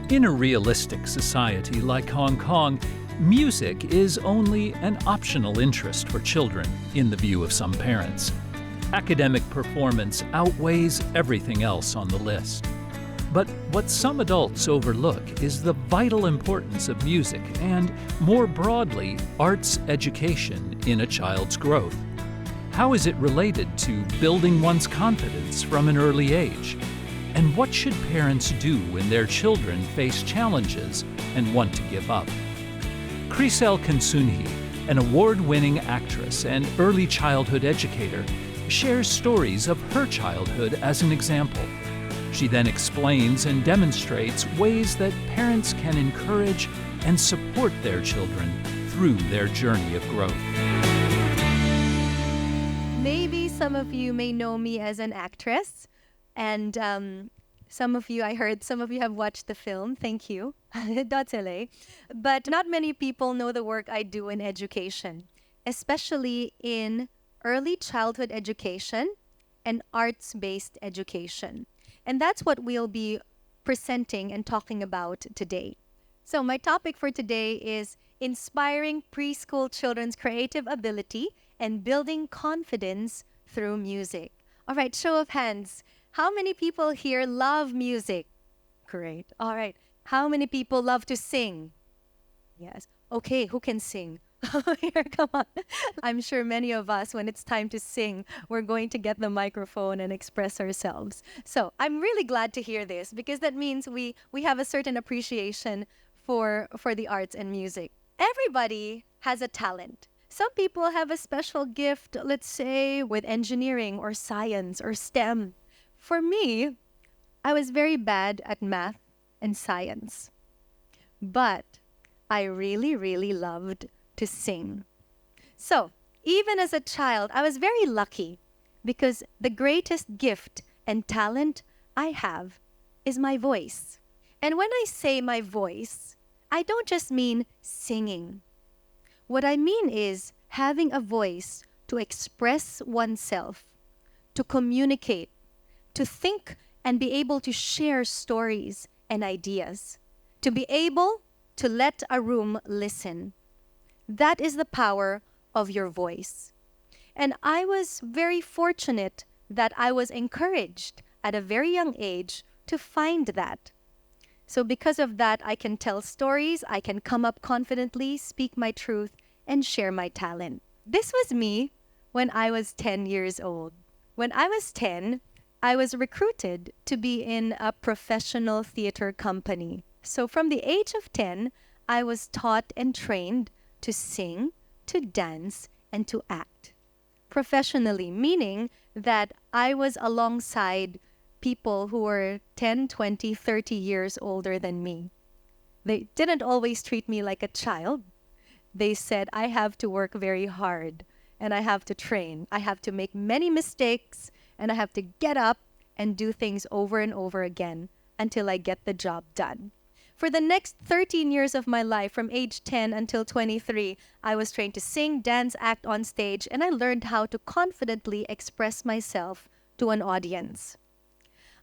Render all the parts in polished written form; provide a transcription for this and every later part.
In a realistic society like Hong Kong, music is only an optional interest for children in the view of some parents. Academic performance outweighs everything else on the list. But what some adults overlook is the vital importance of music and, more broadly, arts education in a child's growth. How is it related to building one's confidence from an early age? And what should parents do when their children face challenges and want to give up? Crisel Consunji, an award-winning actress and early childhood educator, shares stories of her childhood as an example. She then explains and demonstrates ways that parents can encourage and support their children through their journey of growth. Maybe some of you may know me as an actress, and some of you have watched the film. Thank you. Dotele. But not many people know the work I do in education, especially in early childhood education and arts-based education. And that's what we'll be presenting and talking about today. So my topic for today is inspiring preschool children's creative ability and building confidence through music. All right, show of hands. How many people here love music? Great. All right. How many people love to sing? Yes. Okay, who can sing? Here, come on. I'm sure many of us, when it's time to sing, we're going to get the microphone and express ourselves. So I'm really glad to hear this because that means we have a certain appreciation for the arts and music. Everybody has a talent. Some people have a special gift, let's say, with engineering or science or STEM. For me, I was very bad at math and science, but I really, really loved to sing. So, even as a child, I was very lucky because the greatest gift and talent I have is my voice. And when I say my voice, I don't just mean singing. What I mean is having a voice to express oneself, to communicate, to think and be able to share stories and ideas, to be able to let a room listen. That is the power of your voice. And I was very fortunate that I was encouraged at a very young age to find that. So because of that, I can tell stories, I can come up confidently, speak my truth, and share my talent. This was me when I was 10 years old. When I was 10, I was recruited to be in a professional theater company. So from the age of 10, I was taught and trained to sing, to dance, and to act. Professionally, meaning that I was alongside people who were 10, 20, 30 years older than me. They didn't always treat me like a child. They said I have to work very hard and I have to train. I have to make many mistakes and I have to get up and do things over and over again until I get the job done. For the next 13 years of my life, from age 10 until 23, I was trained to sing, dance, act on stage, and I learned how to confidently express myself to an audience.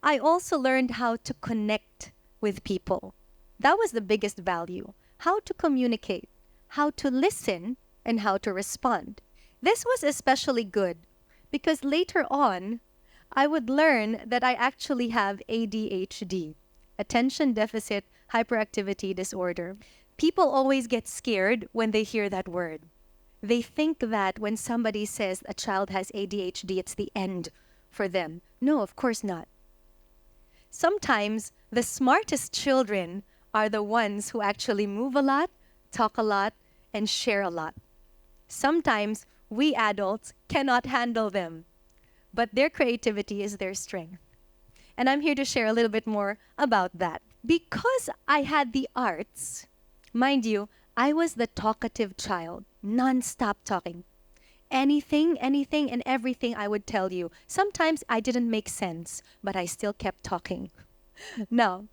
I also learned how to connect with people. That was the biggest value. How to communicate, how to listen, and how to respond. This was especially good because later on, I would learn that I actually have ADHD, attention deficit hyperactivity disorder. People always get scared when they hear that word. They think that when somebody says a child has ADHD, it's the end for them. No, of course not. Sometimes the smartest children are the ones who actually move a lot, talk a lot, and share a lot. Sometimes we adults cannot handle them, but their creativity is their strength. And I'm here to share a little bit more about that. Because I had the arts, mind you, I was the talkative child, non-stop talking. Anything and everything I would tell you. Sometimes I didn't make sense, but I still kept talking. Now,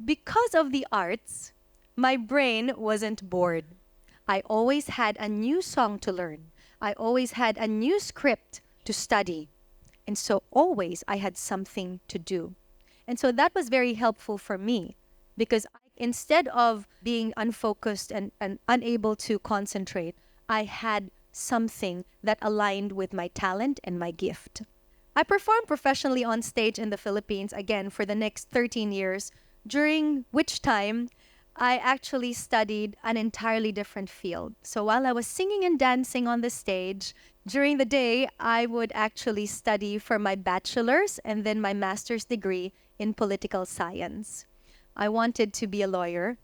because of the arts, my brain wasn't bored. I always had a new song to learn. I always had a new script to study. And so always I had something to do. And so that was very helpful for me because instead of being unfocused and unable to concentrate, I had something that aligned with my talent and my gift. I performed professionally on stage in the Philippines again for the next 13 years, during which time I actually studied an entirely different field. So while I was singing and dancing on the stage, during the day, I would actually study for my bachelor's and then my master's degree in political science. I wanted to be a lawyer,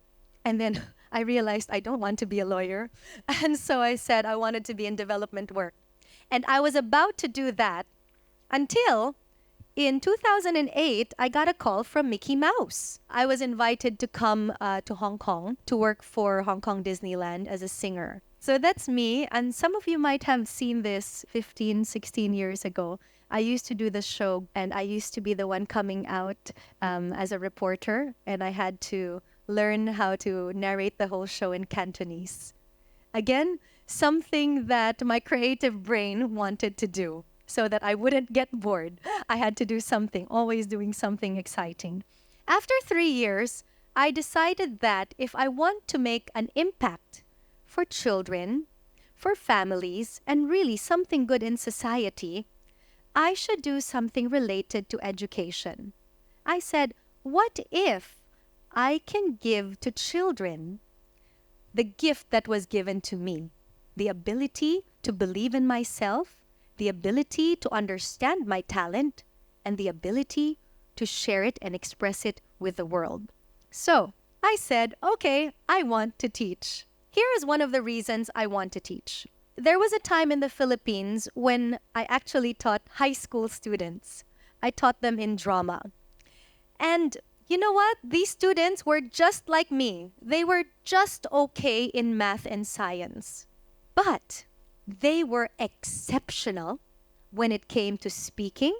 and then I realized I don't want to be a lawyer. And so I said I wanted to be in development work. And I was about to do that until in 2008, I got a call from Mickey Mouse. I was invited to come to Hong Kong to work for Hong Kong Disneyland as a singer. So that's me. And some of you might have seen this 15, 16 years ago. I used to do the show, and I used to be the one coming out as a reporter. And I had to learn how to narrate the whole show in Cantonese. Again, something that my creative brain wanted to do, so that I wouldn't get bored. I had to do something, always doing something exciting. After 3 years, I decided that if I want to make an impact for children, for families, and really something good in society, I should do something related to education. I said, what if I can give to children the gift that was given to me? The ability to believe in myself, the ability to understand my talent, and the ability to share it and express it with the world. So I said, okay, I want to teach. Here is one of the reasons I want to teach. There was a time in the Philippines when I actually taught high school students. I taught them in drama. And you know what? These students were just like me. They were just okay in math and science. But they were exceptional when it came to speaking,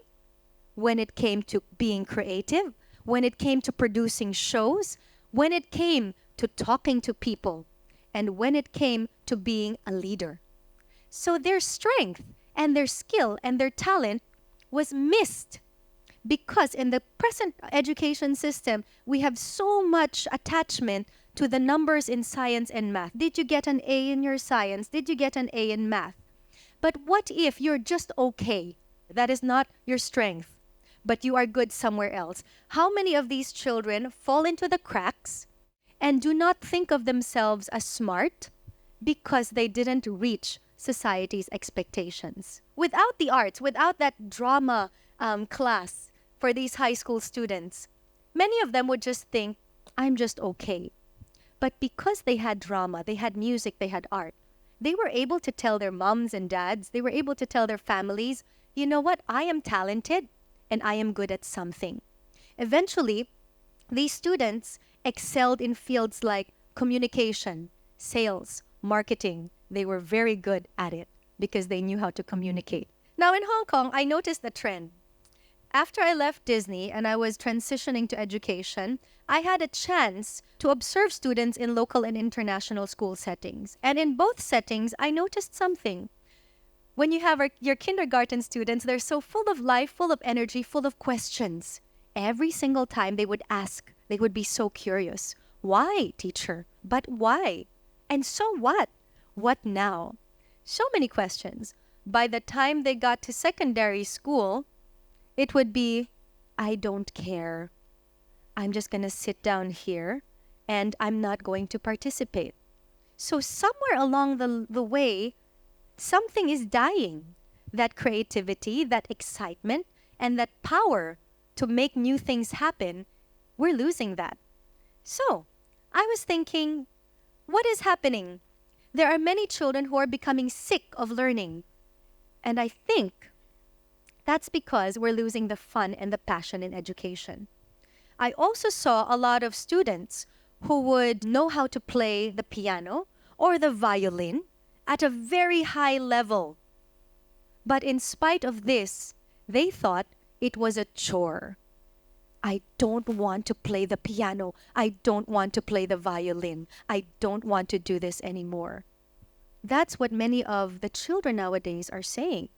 when it came to being creative, when it came to producing shows, when it came to talking to people, and when it came to being a leader. So their strength and their skill and their talent was missed because in the present education system, we have so much attachment to the numbers in science and math. Did you get an A in your science? Did you get an A in math? But what if you're just okay? That is not your strength, but you are good somewhere else. How many of these children fall into the cracks and do not think of themselves as smart because they didn't reach society's expectations? Without the arts, without that drama class for these high school students, many of them would just think, I'm just okay. But because they had drama, they had music, they had art, they were able to tell their moms and dads, they were able to tell their families, you know what, I am talented and I am good at something. Eventually, these students excelled in fields like communication, sales, marketing. They were very good at it because they knew how to communicate. Now in Hong Kong, I noticed a trend. After I left Disney and I was transitioning to education, I had a chance to observe students in local and international school settings. And in both settings, I noticed something. When you have your kindergarten students, they're so full of life, full of energy, full of questions. Every single time they would ask, they would be so curious. Why, teacher? But why? And so what? What now? So many questions. By the time they got to secondary school, it would be, I don't care. I'm just going to sit down here and I'm not going to participate. So somewhere along the way, something is dying. That creativity, that excitement, and that power to make new things happen, we're losing that. So I was thinking, what is happening? There are many children who are becoming sick of learning. And I think that's because we're losing the fun and the passion in education. I also saw a lot of students who would know how to play the piano or the violin at a very high level. But in spite of this, they thought it was a chore. I don't want to play the piano. I don't want to play the violin. I don't want to do this anymore. That's what many of the children nowadays are saying.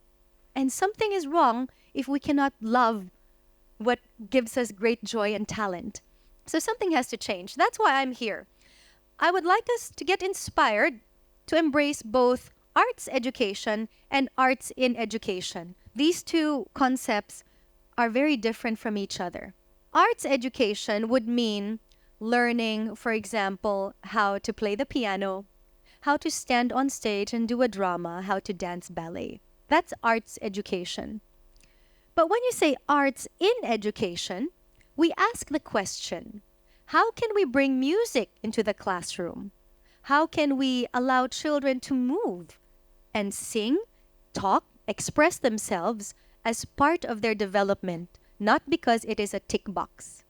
And something is wrong if we cannot love what gives us great joy and talent. So something has to change. That's why I'm here. I would like us to get inspired to embrace both arts education and arts in education. These two concepts are very different from each other. Arts education would mean learning, for example, how to play the piano, how to stand on stage and do a drama, how to dance ballet. That's arts education. But when you say arts in education, we ask the question, how can we bring music into the classroom? How can we allow children to move and sing, talk, express themselves as part of their development, not because it is a tick box?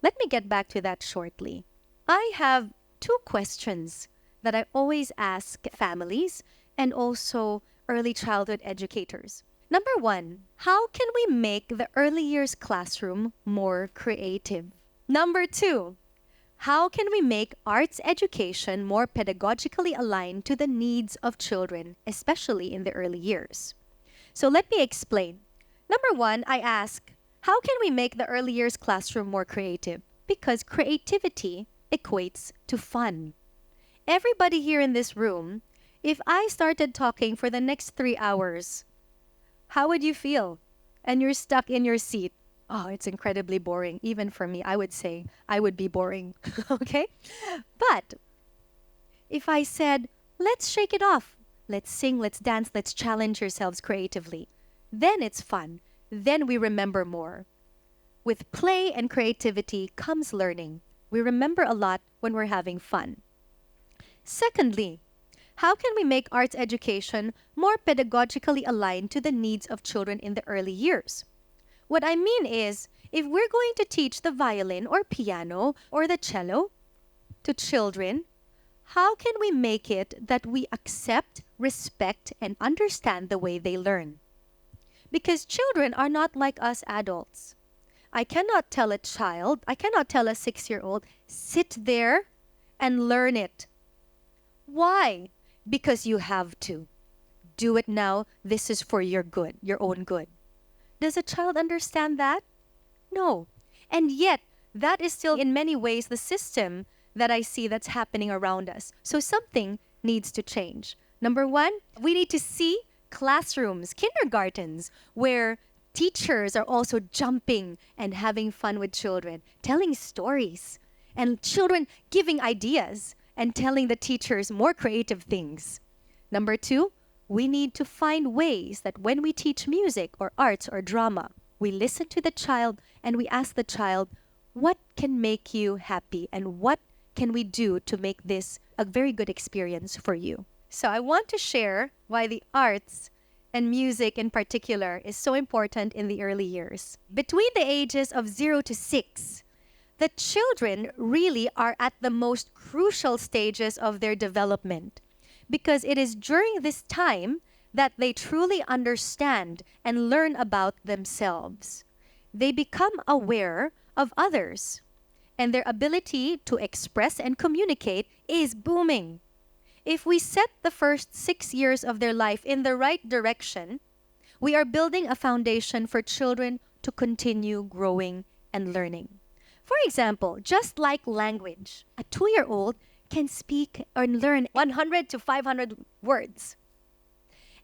Let me get back to that shortly. I have two questions that I always ask families and also early childhood educators. Number one, how can we make the early years classroom more creative? Number two, how can we make arts education more pedagogically aligned to the needs of children, especially in the early years? So let me explain. Number one, I ask, how can we make the early years classroom more creative? Because creativity equates to fun. Everybody here in this room, if I started talking for the next 3 hours, how would you feel? And you're stuck in your seat. Oh, it's incredibly boring. Even for me, I would say I would be boring. Okay? But if I said, let's shake it off, let's sing, let's dance, let's challenge yourselves creatively, then it's fun. Then we remember more. With play and creativity comes learning. We remember a lot when we're having fun. Secondly, how can we make arts education more pedagogically aligned to the needs of children in the early years? What I mean is, if we're going to teach the violin or piano or the cello to children, how can we make it that we accept, respect, and understand the way they learn? Because children are not like us adults. I cannot tell a 6-year-old, sit there and learn it. Why? Because you have to. Do it now. This is for your good, your own good. Does a child understand that? No. And yet, that is still in many ways the system that I see that's happening around us. So something needs to change. Number one, we need to see classrooms, kindergartens, where teachers are also jumping and having fun with children, telling stories, and children giving ideas and telling the teachers more creative things. Number two, we need to find ways that when we teach music or arts or drama, we listen to the child and we ask the child, what can make you happy and what can we do to make this a very good experience for you? So I want to share why the arts and music in particular is so important in the early years. Between the ages of 0 to 6, the children really are at the most crucial stages of their development, because it is during this time that they truly understand and learn about themselves. They become aware of others, and their ability to express and communicate is booming. If we set the first 6 years of their life in the right direction, we are building a foundation for children to continue growing and learning. For example, just like language, a 2-year-old can speak or learn 100 to 500 words.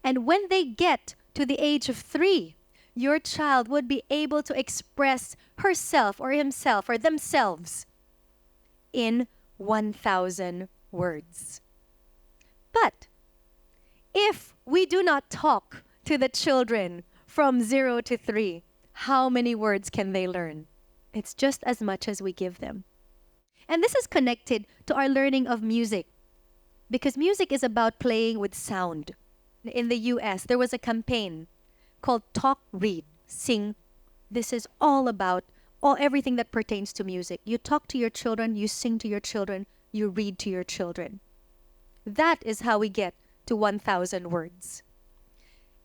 And when they get to the age of 3, your child would be able to express herself or himself or themselves in 1,000 words. But if we do not talk to the children from 0 to 3, how many words can they learn? It's just as much as we give them. And this is connected to our learning of music, because music is about playing with sound. In the US, there was a campaign called Talk, Read, Sing. This is all about everything that pertains to music. You talk to your children, you sing to your children, you read to your children. That is how we get to 1,000 words.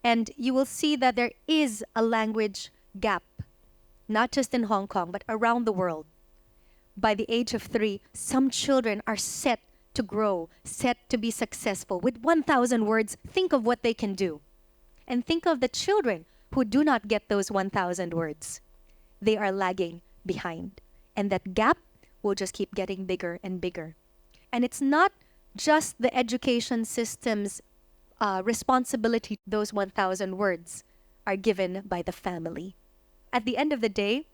And you will see that there is a language gap, not just in Hong Kong, but around the world. By the age of 3, some children are set to grow, set to be successful. With 1,000 words, think of what they can do. And think of the children who do not get those 1,000 words. They are lagging behind. And that gap will just keep getting bigger and bigger. And it's not just the education system's responsibility. Those 1,000 words are given by the family. At the end of the day,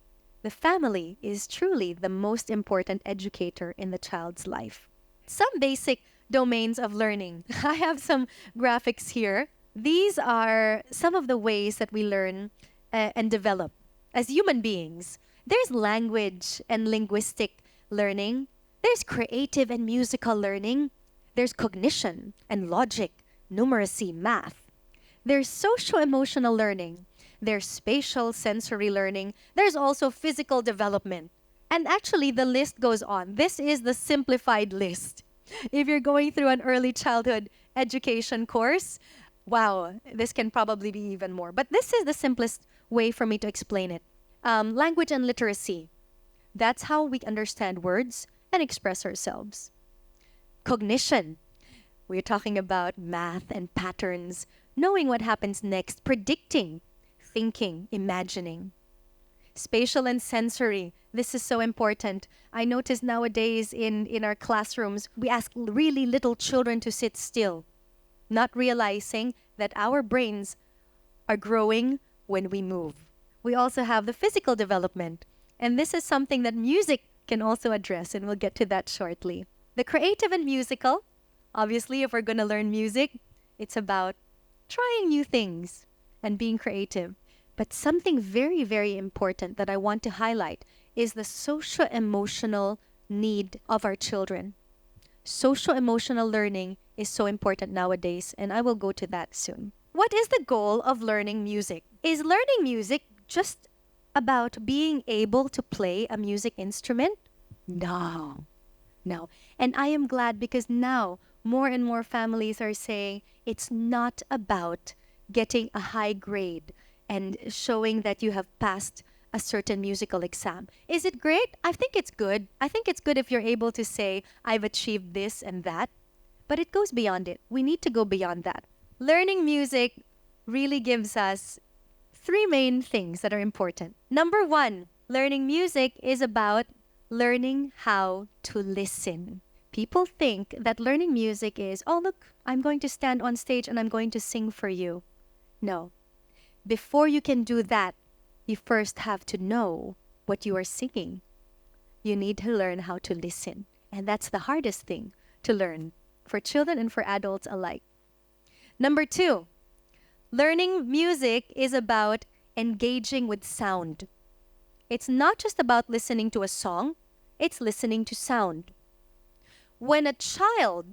the family is truly the most important educator in the child's life. Some basic domains of learning. I have some graphics here. These are some of the ways that we learn and develop as human beings. There's language and linguistic learning. There's creative and musical learning. There's cognition and logic, numeracy, math. There's social-emotional learning. There's spatial sensory learning. There's also physical development. And actually, the list goes on. This is the simplified list. If you're going through an early childhood education course, wow, this can probably be even more. But this is the simplest way for me to explain it. Language and literacy. That's how we understand words and express ourselves. Cognition. We're talking about math and patterns, knowing what happens next, predicting, thinking, imagining. Spatial and sensory. This is so important. I notice nowadays in our classrooms, we ask really little children to sit still, not realizing that our brains are growing when we move. We also have the physical development. And this is something that music can also address, and we'll get to that shortly. The creative and musical. Obviously, if we're going to learn music, it's about trying new things and being creative. But something very, very important that I want to highlight is the socio-emotional need of our children. Socio-emotional learning is so important nowadays, and I will go to that soon. What is the goal of learning music? Is learning music just about being able to play a music instrument? No. No. And I am glad because now more and more families are saying it's not about getting a high grade and showing that you have passed a certain musical exam. Is it great? I think it's good. I think it's good if you're able to say, I've achieved this and that. But it goes beyond it. We need to go beyond that. Learning music really gives us three main things that are important. Number one, learning music is about learning how to listen. People think that learning music is, oh, look, I'm going to stand on stage and I'm going to sing for you. No. Before you can do that, you first have to know what you are singing. You need to learn how to listen. And that's the hardest thing to learn for children and for adults alike. Number two, learning music is about engaging with sound. It's not just about listening to a song, it's listening to sound. When a child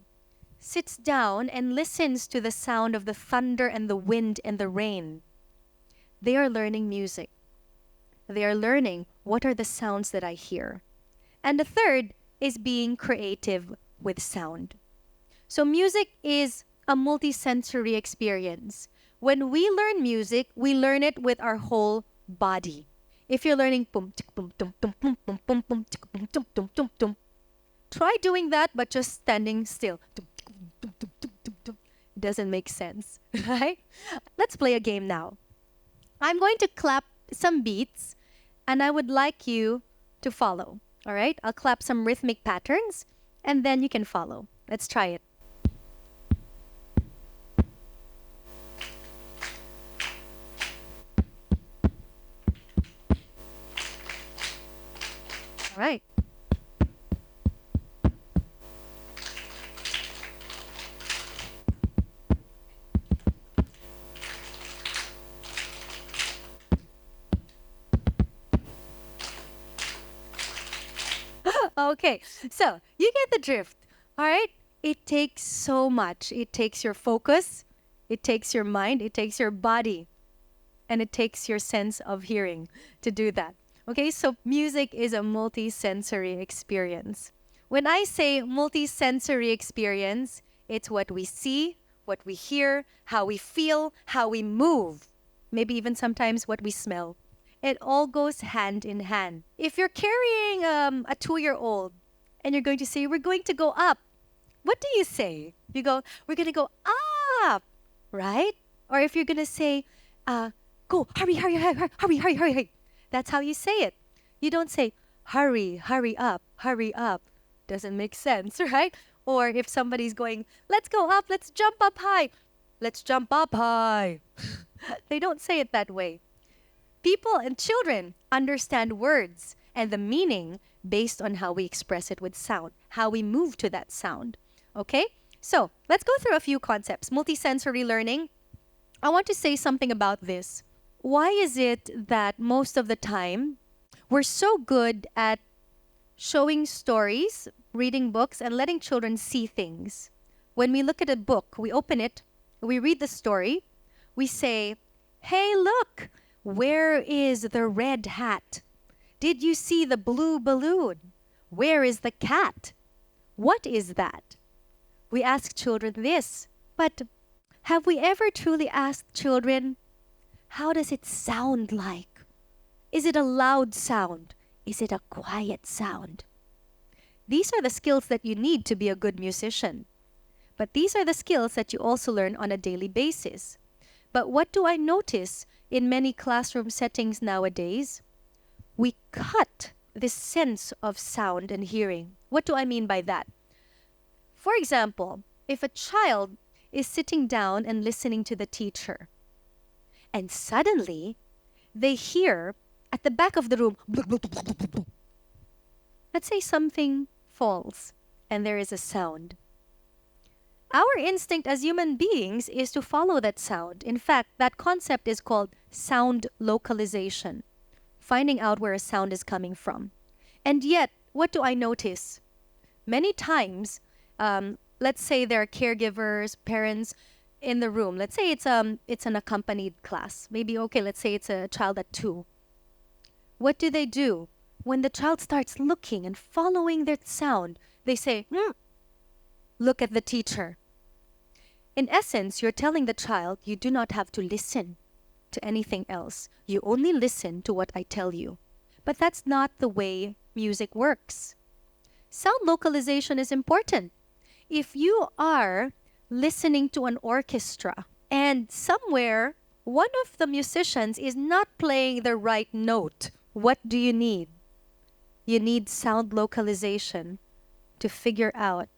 sits down and listens to the sound of the thunder and the wind and the rain, they are learning music. They are learning what are the sounds that I hear. And the third is being creative with sound. So music is a multisensory experience. When we learn music, we learn it with our whole body. If you're learning boom, tick, boom, tum, tum, boom, boom, boom, boom, tick, boom, tum, tum, tum, tum, try doing that, but just standing still. It doesn't make sense, right? Let's play a game now. I'm going to clap some beats, and I would like you to follow, all right? I'll clap some rhythmic patterns, and then you can follow. Let's try it. All right. Okay, so you get the drift, all right? It takes so much. It takes your focus, it takes your mind, it takes your body, and it takes your sense of hearing to do that. Okay, so music is a multi-sensory experience. When I say multi-sensory experience, it's what we see, what we hear, how we feel, how we move, maybe even sometimes what we smell. It all goes hand in hand. If you're carrying a 2-year-old and you're going to say, we're going to go up, what do you say? You go, we're going to go up, right? Or if you're going to say, go, hurry, hurry, hurry, hurry, hurry, hurry, hurry. That's how you say it. You don't say, hurry, hurry up. Doesn't make sense, right? Or if somebody's going, let's go up, let's jump up high. Let's jump up high. They don't say it that way. People and children understand words and the meaning based on how we express it with sound, how we move to that sound. Okay? So let's go through a few concepts. Multisensory learning. I want to say something about this. Why is it that most of the time we're so good at showing stories, reading books, and letting children see things? When we look at a book, we open it, we read the story, we say, hey, look, where is the red hat? Did you see the blue balloon? Where is the cat? What is that? We ask children this, but have we ever truly asked children, how does it sound like? Is it a loud sound? Is it a quiet sound? These are the skills that you need to be a good musician. But these are the skills that you also learn on a daily basis. But what do I notice in many classroom settings nowadays? We cut this sense of sound and hearing. What do I mean by that? For example, if a child is sitting down and listening to the teacher, and suddenly they hear at the back of the room, let's say something falls and there is a sound. Our instinct as human beings is to follow that sound. In fact, that concept is called sound localization, finding out where a sound is coming from. And yet, what do I notice? Many times, let's say there are caregivers, parents in the room. Let's say it's an accompanied class. Maybe, okay, let's say it's a child at 2. What do? When the child starts looking and following that sound, they say, look at the teacher. In essence, you're telling the child you do not have to listen to anything else. You only listen to what I tell you. But that's not the way music works. Sound localization is important. If you are listening to an orchestra and somewhere one of the musicians is not playing the right note, what do you need? You need sound localization to figure out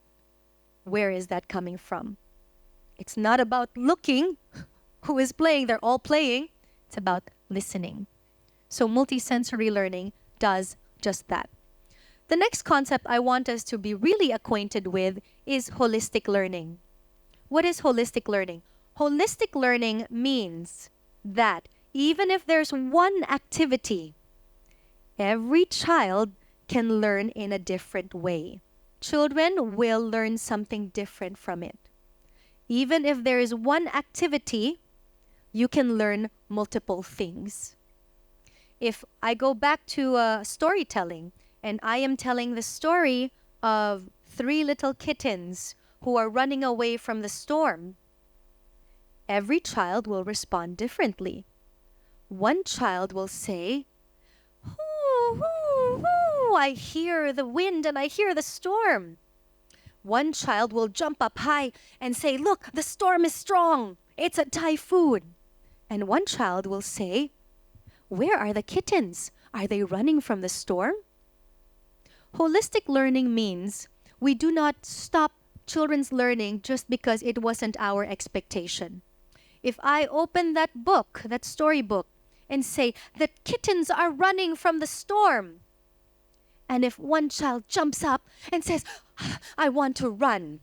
where is that coming from. It's not about looking who is playing, they're all playing. It's about listening. So multisensory learning does just that. The next concept I want us to be really acquainted with is holistic learning. What is holistic learning? Holistic learning means that even if there's one activity, every child can learn in a different way. Children will learn something different from it. Even if there is one activity, you can learn multiple things. If I go back to storytelling and I am telling the story of 3 little kittens who are running away from the storm, every child will respond differently. One child will say, "Hoo, hoo, hoo, I hear the wind and I hear the storm." One child will jump up high and say, "Look, the storm is strong. It's a typhoon." And one child will say, "Where are the kittens? Are they running from the storm?" Holistic learning means we do not stop children's learning just because it wasn't our expectation. If I open that book, that storybook, and say, "The kittens are running from the storm," and if one child jumps up and says, "I want to run,"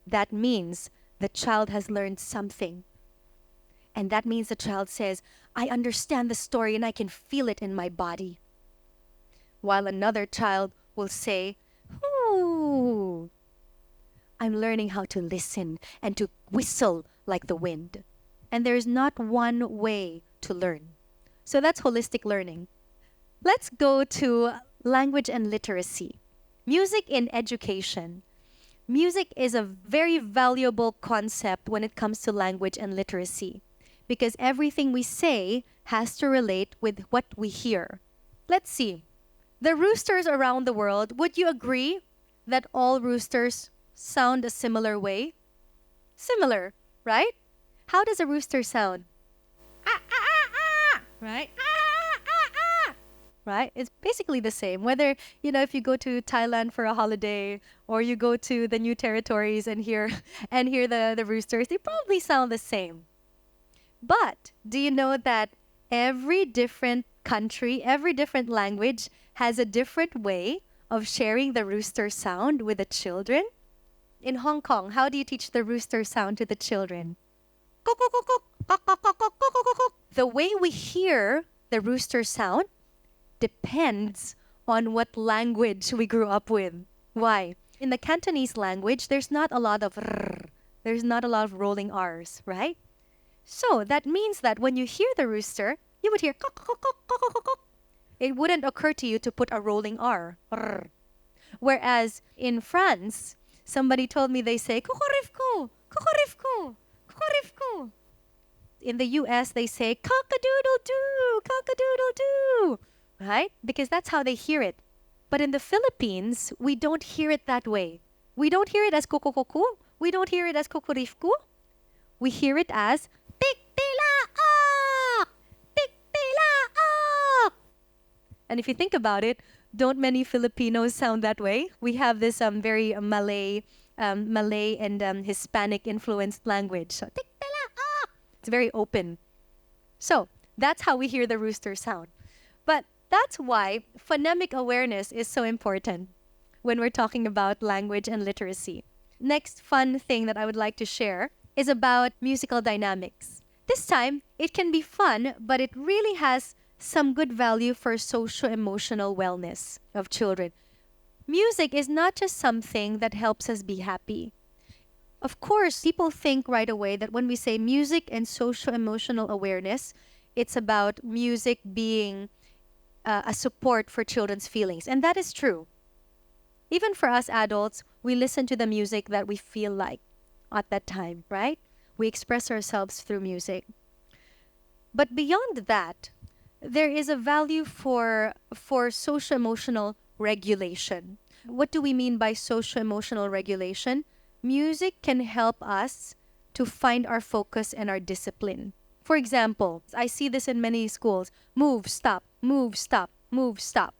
that means the child has learned something. And that means the child says, "I understand the story and I can feel it in my body." While another child will say, "Ooh, I'm learning how to listen and to whistle like the wind." And there's not one way to learn. So that's holistic learning. Let's go to language and literacy. Music in education. Music is a very valuable concept when it comes to language and literacy because everything we say has to relate with what we hear. Let's see. The roosters around the world, would you agree that all roosters sound a similar way? Similar, right? How does a rooster sound? Ah, ah, ah, ah, right? Ah, ah, ah. right? It's basically the same. Whether, if you go to Thailand for a holiday or you go to the new territories and hear and hear the roosters, they probably sound the same. But do you know that every different country, every different language has a different way of sharing the rooster sound with the children? In Hong Kong, how do you teach the rooster sound to the children? The way we hear the rooster sound depends on what language we grew up with. Why? In the Cantonese language, there's not a lot of r, there's not a lot of rolling R's, right? So that means that when you hear the rooster, you would hear kok, kok, kok, kok, kok, kok. It wouldn't occur to you to put a rolling R. R. Whereas in France, somebody told me they say kukurifku, kukurifku, kukurifku. In the US, they say cock-a-doodle-doo, cock-a-doodle-doo, right? Because that's how they hear it. But in the Philippines, we don't hear it that way. We don't hear it as kukukuku. We don't hear it as kukurifku. We hear it as tik-tila-ak, tik-tila-ak. And if you think about it, don't many Filipinos sound that way? We have this very Malay and Hispanic influenced language. So tik-tila-ak. It's very open. So that's how we hear the rooster sound. But that's why phonemic awareness is so important when we're talking about language and literacy. Next fun thing that I would like to share is about musical dynamics. This time, it can be fun, but it really has some good value for socio-emotional wellness of children. Music is not just something that helps us be happy. Of course, people think right away that when we say music and socio-emotional awareness, it's about music being a support for children's feelings. And that is true. Even for us adults, we listen to the music that we feel like at that time, right? We express ourselves through music. But beyond that, there is a value for socio-emotional regulation. What do we mean by socio-emotional regulation? Music can help us to find our focus and our discipline. For example, I see this in many schools. Move, stop, move, stop, move, stop.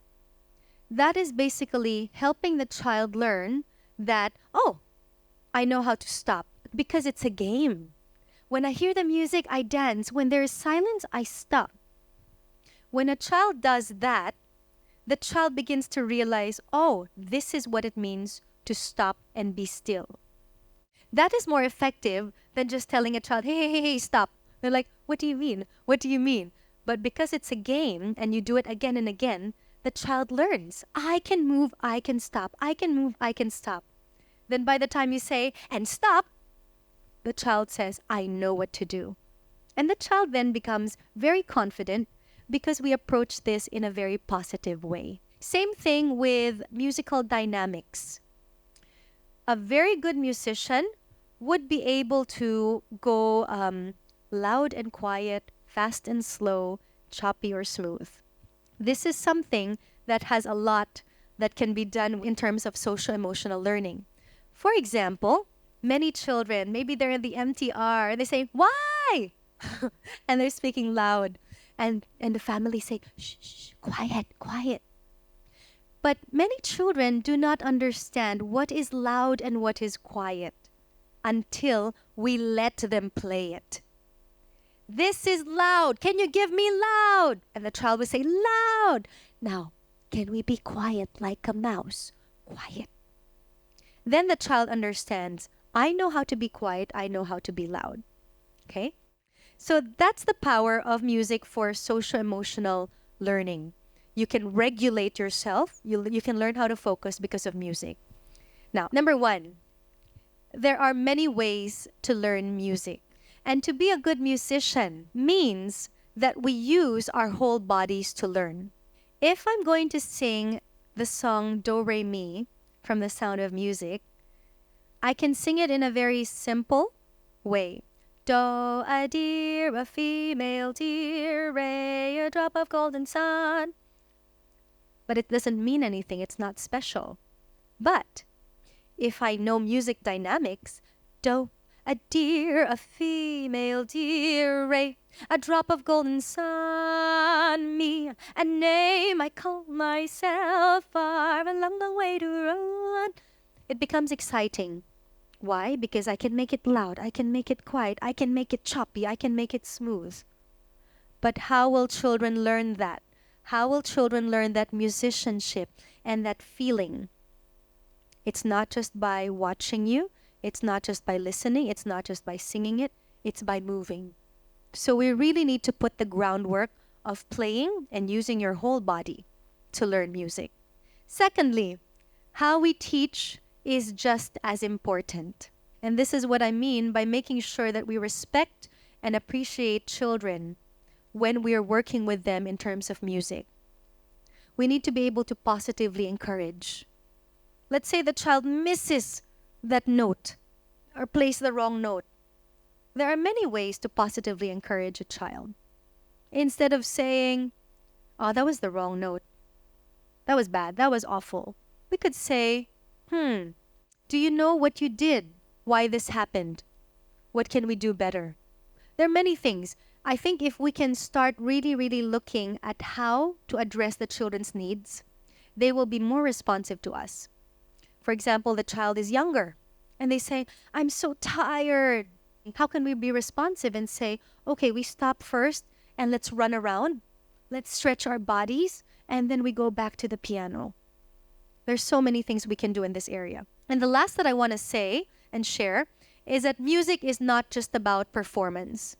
That is basically helping the child learn that, oh, I know how to stop because it's a game. When I hear the music, I dance. When there is silence, I stop. When a child does that, the child begins to realize, oh, this is what it means to stop and be still. That is more effective than just telling a child, hey, stop. They're like, what do you mean? What do you mean? But because it's a game and you do it again and again, the child learns, I can move, I can stop. I can move, I can stop. Then by the time you say, and stop, the child says, I know what to do. And the child then becomes very confident because we approach this in a very positive way. Same thing with musical dynamics. A very good musician would be able to go loud and quiet, fast and slow, choppy or smooth. This is something that has a lot that can be done in terms of social-emotional learning. For example, many children, maybe they're in the MTR, they say, why? And they're speaking loud. And the family say, shh, shh, quiet, quiet. But many children do not understand what is loud and what is quiet until we let them play it. This is loud. Can you give me loud? And the child will say, loud. Now, can we be quiet like a mouse? Quiet. Then the child understands, I know how to be quiet. I know how to be loud. Okay? So that's the power of music for socio-emotional learning. You can regulate yourself. You can learn how to focus because of music. Now, number one, there are many ways to learn music. And to be a good musician means that we use our whole bodies to learn. If I'm going to sing the song Do Re Mi from The Sound of Music, I can sing it in a very simple way. Do, a deer, a female deer, re, a drop of golden sun. But it doesn't mean anything. It's not special. But if I know music dynamics, do, a deer, a female deer, re, a drop of golden sun. on me, a name I call myself, far along the way to run. It becomes exciting. Why? Because I can make it loud, I can make it quiet, I can make it choppy, I can make it smooth. But how will children learn that? How will children learn that musicianship and that feeling? It's not just by watching you, it's not just by listening, it's not just by singing it, it's by moving. So we really need to put the groundwork of playing and using your whole body to learn music. Secondly, how we teach is just as important. And this is what I mean by making sure that we respect and appreciate children when we are working with them in terms of music. We need to be able to positively encourage. Let's say the child misses that note or plays the wrong note. There are many ways to positively encourage a child. Instead of saying, "Oh, that was the wrong note. That was bad. That was awful." We could say, "Do you know what you did? Why this happened? What can we do better?" There are many things. I think if we can start really, really looking at how to address the children's needs, they will be more responsive to us. For example, the child is younger and they say, "I'm so tired." How can we be responsive and say, "Okay, we stop first and let's run around. Let's stretch our bodies and then we go back to the piano." There's so many things we can do in this area. And the last that I want to say and share is that music is not just about performance.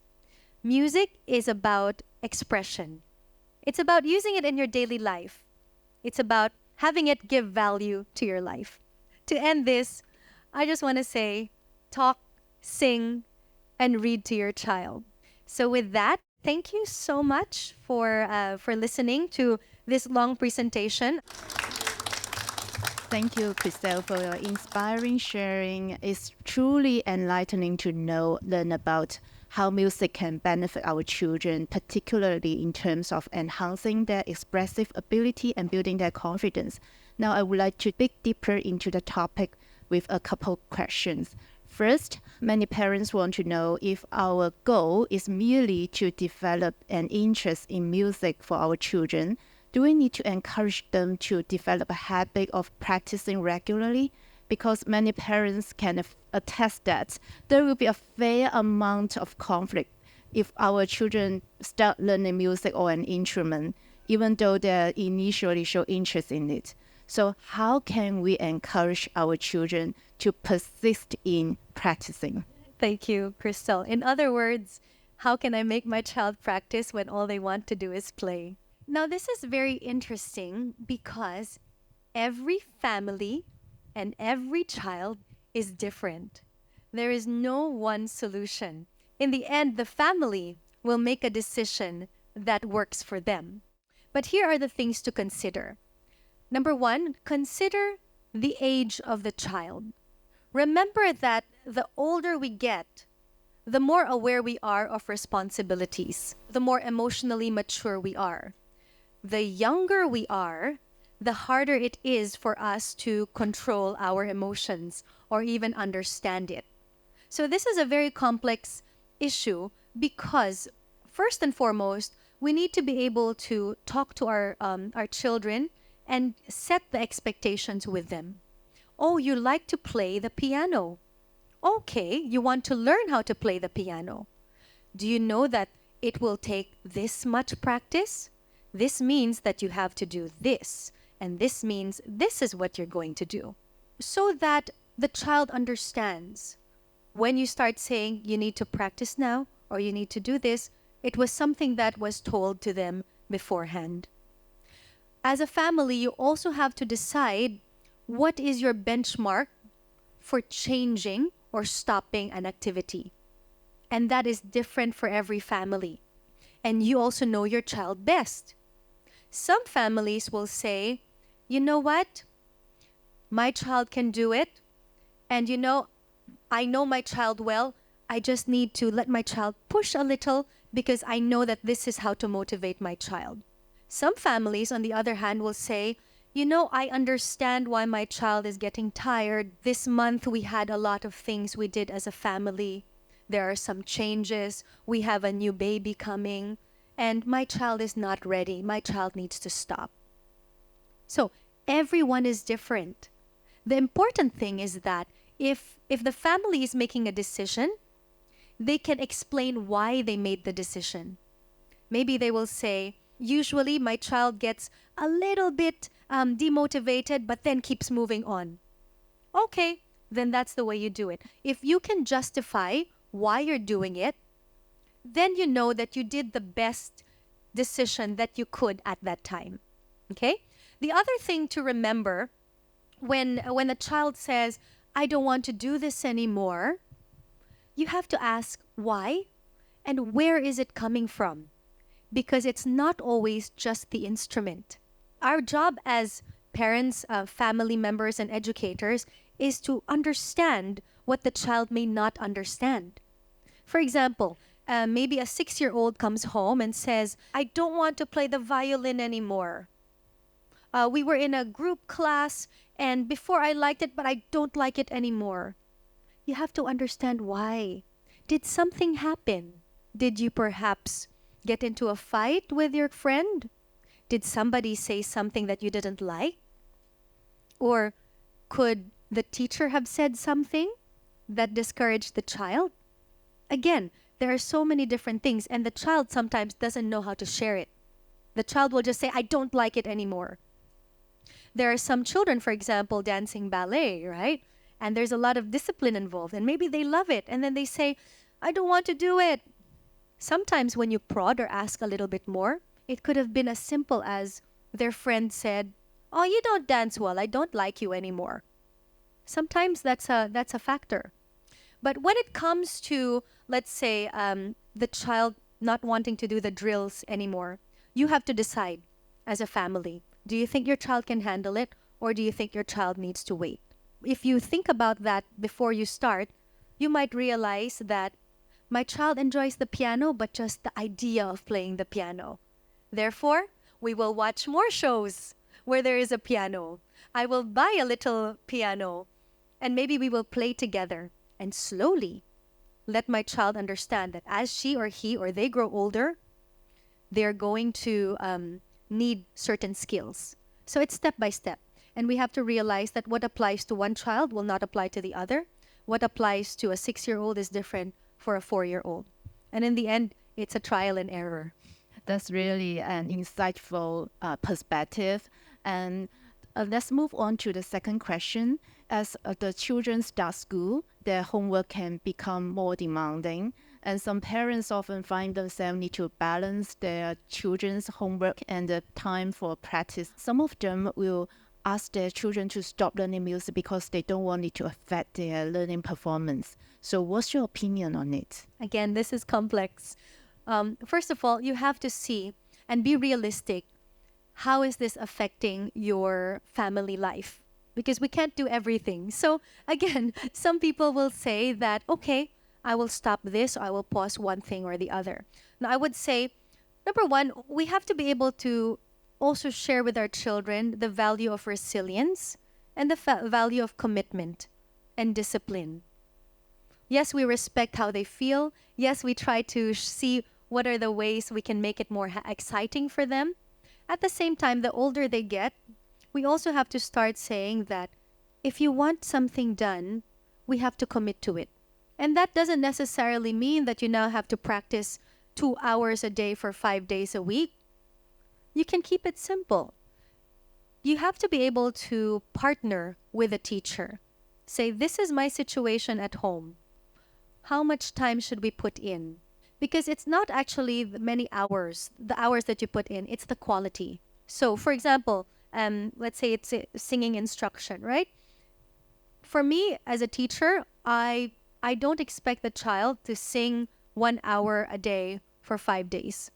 Music is about expression. It's about using it in your daily life. It's about having it give value to your life. To end this, I just want to say, talk, sing, and read to your child. So with that, thank you so much for listening to this long presentation. Thank you, Crisel, for your inspiring sharing. It's truly enlightening to learn about how music can benefit our children, particularly in terms of enhancing their expressive ability and building their confidence. Now, I would like to dig deeper into the topic with a couple questions. First, many parents want to know if our goal is merely to develop an interest in music for our children. Do we need to encourage them to develop a habit of practicing regularly? Because many parents can attest that there will be a fair amount of conflict if our children start learning music or an instrument, even though they initially show interest in it. So how can we encourage our children to persist in practicing? Thank you, Crisel. In other words, how can I make my child practice when all they want to do is play? Now, this is very interesting because every family and every child is different. There is no one solution. In the end, the family will make a decision that works for them. But here are the things to consider. Number one, consider the age of the child. Remember that the older we get, the more aware we are of responsibilities, the more emotionally mature we are. The younger we are, the harder it is for us to control our emotions or even understand it. So this is a very complex issue because, first and foremost, we need to be able to talk to our children and set the expectations with them. Oh, you like to play the piano. Okay, you want to learn how to play the piano. Do you know that it will take this much practice? This means that you have to do this, and this means this is what you're going to do. So that the child understands. When you start saying you need to practice now or you need to do this, it was something that was told to them beforehand. As a family, you also have to decide what is your benchmark for changing or stopping an activity. And that is different for every family. And you also know your child best. Some families will say, "You know what? My child can do it. And I know my child well. I just need to let my child push a little because I know that this is how to motivate my child." Some families, on the other hand, will say, "I understand why my child is getting tired. This month we had a lot of things we did as a family. There are some changes. We have a new baby coming. and my child is not ready. My child needs to stop. So everyone is different. The important thing is that if the family is making a decision, they can explain why they made the decision. Maybe they will say, usually my child gets a little bit demotivated, but then keeps moving on. Okay, then that's the way you do it. If you can justify why you're doing it, then you know that you did the best decision that you could at that time. Okay? The other thing to remember when a child says, I don't want to do this anymore, you have to ask why and where is it coming from? Because it's not always just the instrument. Our job as parents, family members, and educators is to understand what the child may not understand. For example, maybe a 6-year-old comes home and says, I don't want to play the violin anymore. We were in a group class, and before I liked it, but I don't like it anymore. You have to understand why. Did something happen? Did you perhaps get into a fight with your friend? Did somebody say something that you didn't like? Or could the teacher have said something that discouraged the child? Again, there are so many different things, and the child sometimes doesn't know how to share it. The child will just say, I don't like it anymore. There are some children, for example, dancing ballet, right? And there's a lot of discipline involved, and maybe they love it, and then they say, I don't want to do it. Sometimes when you prod or ask a little bit more, it could have been as simple as their friend said, oh, you don't dance well, I don't like you anymore. Sometimes that's a factor. But when it comes to, let's say, the child not wanting to do the drills anymore, you have to decide as a family. Do you think your child can handle it, or do you think your child needs to wait? If you think about that before you start, you might realize that my child enjoys the piano, but just the idea of playing the piano. Therefore, we will watch more shows where there is a piano. I will buy a little piano, and maybe we will play together. And slowly, let my child understand that as she or he or they grow older, they're going to need certain skills. So it's step by step. And we have to realize that what applies to one child will not apply to the other. What applies to a 6-year-old is different for a 4-year-old. And in the end, it's a trial and error. That's really an insightful perspective. And let's move on to the second question. As the children start school, their homework can become more demanding. And some parents often find themselves need to balance their children's homework and the time for practice. Some of them will ask their children to stop learning music because they don't want it to affect their learning performance. So what's your opinion on it? Again, this is complex. First of all, you have to see and be realistic. How is this affecting your family life? Because we can't do everything. So again, some people will say that, okay, I will stop this, or I will pause one thing or the other. Now, I would say, number one, we have to be able to also share with our children the value of resilience and the value of commitment and discipline. Yes, we respect how they feel. Yes, we try to see what are the ways we can make it more exciting for them. At the same time, the older they get, we also have to start saying that if you want something done, we have to commit to it. And that doesn't necessarily mean that you now have to practice 2 hours a day for 5 days a week. You can keep it simple. You have to be able to partner with a teacher. Say, this is my situation at home. How much time should we put in? Because it's not actually the many hours, the hours that you put in, it's the quality. So, for example, let's say it's a singing instruction, right? For me, as a teacher, I don't expect the child to sing 1 hour a day for 5 days.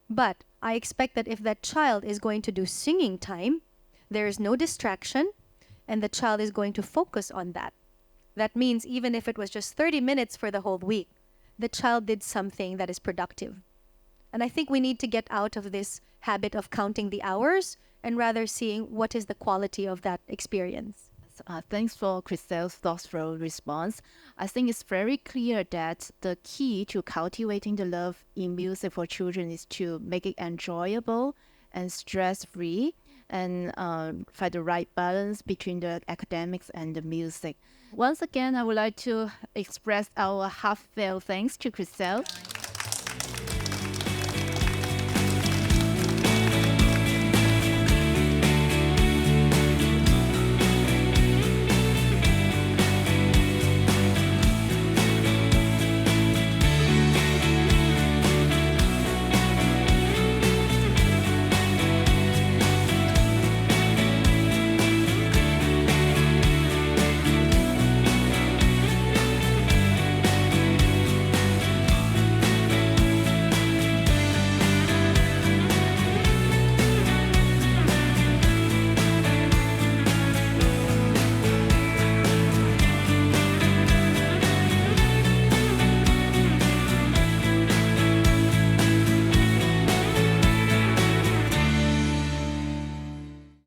But I expect that if that child is going to do singing time, there is no distraction, and the child is going to focus on that. That means even if it was just 30 minutes for the whole week, the child did something that is productive. And I think we need to get out of this habit of counting the hours and rather seeing what is the quality of that experience. Yes, thanks for Crisel's thoughtful response. I think it's very clear that the key to cultivating the love in music for children is to make it enjoyable and stress-free, and find the right balance between the academics and the music. Once again, I would like to express our heartfelt thanks to Crisel.